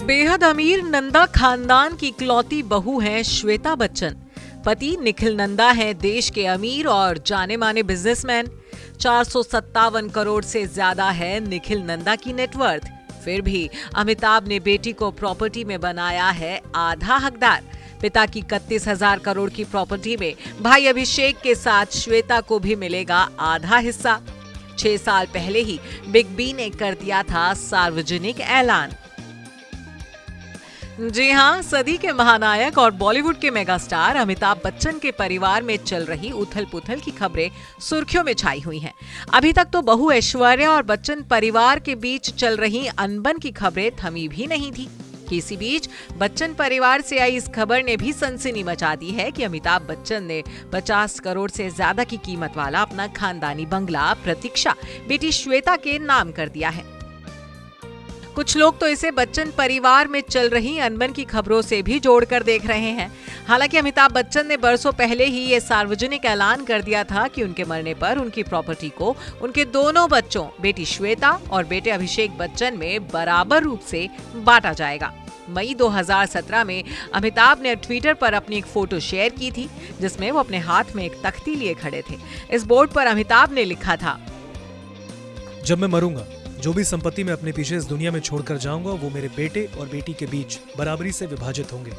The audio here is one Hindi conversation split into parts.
बेहद अमीर नंदा खानदान की इकलौती बहू है श्वेता बच्चन। पति निखिल नंदा है देश के अमीर और जाने माने बिजनेसमैन। 457 करोड़ से ज्यादा है निखिल नंदा की नेटवर्थ। फिर भी अमिताभ ने बेटी को प्रॉपर्टी में बनाया है आधा हकदार। पिता की 31,000 करोड़ की प्रॉपर्टी में भाई अभिषेक के साथ श्वेता को भी मिलेगा आधा हिस्सा। 6 साल पहले ही बिग बी ने कर दिया था सार्वजनिक ऐलान। जी हां, सदी के महानायक और बॉलीवुड के मेगास्टार अमिताभ बच्चन के परिवार में चल रही उथल-पुथल की खबरें सुर्खियों में छाई हुई हैं। अभी तक तो बहू ऐश्वर्या और बच्चन परिवार के बीच चल रही अनबन की खबरें थमी भी नहीं थी। इसी बीच बच्चन परिवार से आई इस खबर ने भी सनसनी मचा दी है कि अमिताभ बच्चन ने 50 करोड़ से ज्यादा की कीमत वाला अपना खानदानी बंगला प्रतीक्षा बेटी श्वेता के नाम कर दिया है। कुछ लोग तो इसे बच्चन परिवार में चल रही अनबन की खबरों से भी जोड़कर देख रहे हैं। हालांकि अमिताभ बच्चन ने बरसों पहले ही ये सार्वजनिक ऐलान कर दिया था कि उनके मरने पर उनकी प्रॉपर्टी को उनके दोनों बच्चों बेटी श्वेता और बेटे अभिषेक बच्चन में बराबर रूप से बांटा जाएगा। मई 2017 में अमिताभ ने ट्विटर पर अपनी एक फोटो शेयर की थी जिसमें वो अपने हाथ में एक तख्ती लिए खड़े थे। इस बोर्ड पर अमिताभ ने लिखा था, जब मैं मरूंगा जो भी संपत्ति मैं अपने पीछे इस दुनिया में छोड़कर जाऊंगा वो मेरे बेटे और बेटी के बीच बराबरी से विभाजित होंगे।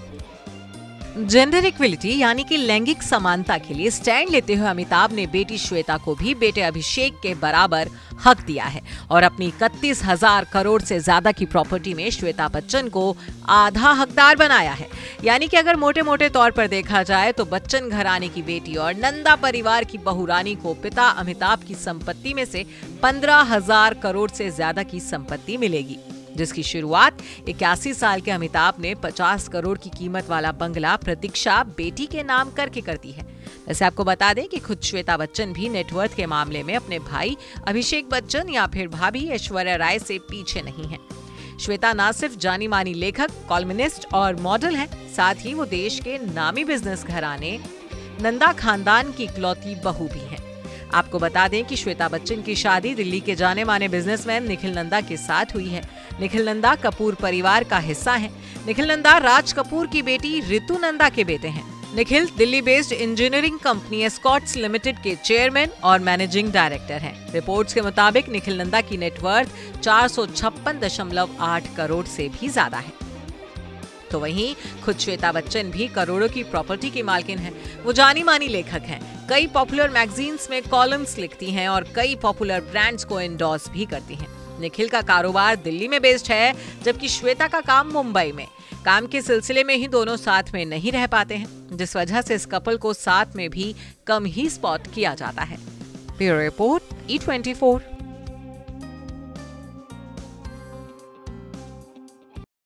जेंडर इक्विलिटी यानी कि लैंगिक समानता के लिए स्टैंड लेते हुए अमिताभ ने बेटी श्वेता को भी बेटे अभिषेक के बराबर हक दिया है और अपनी 31,000 करोड़ से ज्यादा की प्रॉपर्टी में श्वेता बच्चन को आधा हकदार बनाया है। यानी कि अगर मोटे मोटे तौर पर देखा जाए तो बच्चन घराने की बेटी और नंदा परिवार की बहू रानी को पिता अमिताभ की संपत्ति में से 15,000 करोड़ से ज्यादा की संपत्ति मिलेगी, जिसकी शुरुआत 81 साल के अमिताभ ने 50 करोड़ की कीमत वाला बंगला प्रतीक्षा बेटी के नाम करके करती है। वैसे आपको बता दें कि खुद श्वेता बच्चन भी नेटवर्थ के मामले में अपने भाई अभिषेक बच्चन या फिर भाभी ऐश्वर्या राय से पीछे नहीं है। श्वेता न सिर्फ जानी मानी लेखक, कॉलमनिस्ट और मॉडल है, साथ ही वो देश के नामी बिजनेस घराने नंदा खानदान की इकलौती बहू भी है। आपको बता दें कि श्वेता बच्चन की शादी दिल्ली के जाने माने बिजनेसमैन निखिल नंदा के साथ हुई है। निखिल नंदा कपूर परिवार का हिस्सा हैं। निखिल नंदा राज कपूर की बेटी रितु नंदा के बेटे हैं। Nikhil Delhi based engineering company Escorts limited के चेयरमैन और मैनेजिंग डायरेक्टर हैं। रिपोर्ट्स के मुताबिक निखिल नंदा की नेटवर्थ 456.8 करोड़ से भी ज्यादा है। तो वहीं खुद श्वेता बच्चन भी करोड़ों की प्रॉपर्टी की मालकिन हैं। वो जानी मानी लेखक हैं, कई पॉपुलर मैगजीन्स में कॉलम्स लिखती हैं और कई पॉपुलर ब्रांड्स को एंडोर्स भी करती हैं। निखिल का कारोबार दिल्ली में बेस्ड है, जबकि श्वेता का काम मुंबई में। काम के सिलसिले में ही दोनों साथ में नहीं रह पाते हैं, जिस वजह से इस कपल को साथ में भी कम ही स्पॉट किया जाता है। Bureau report E24।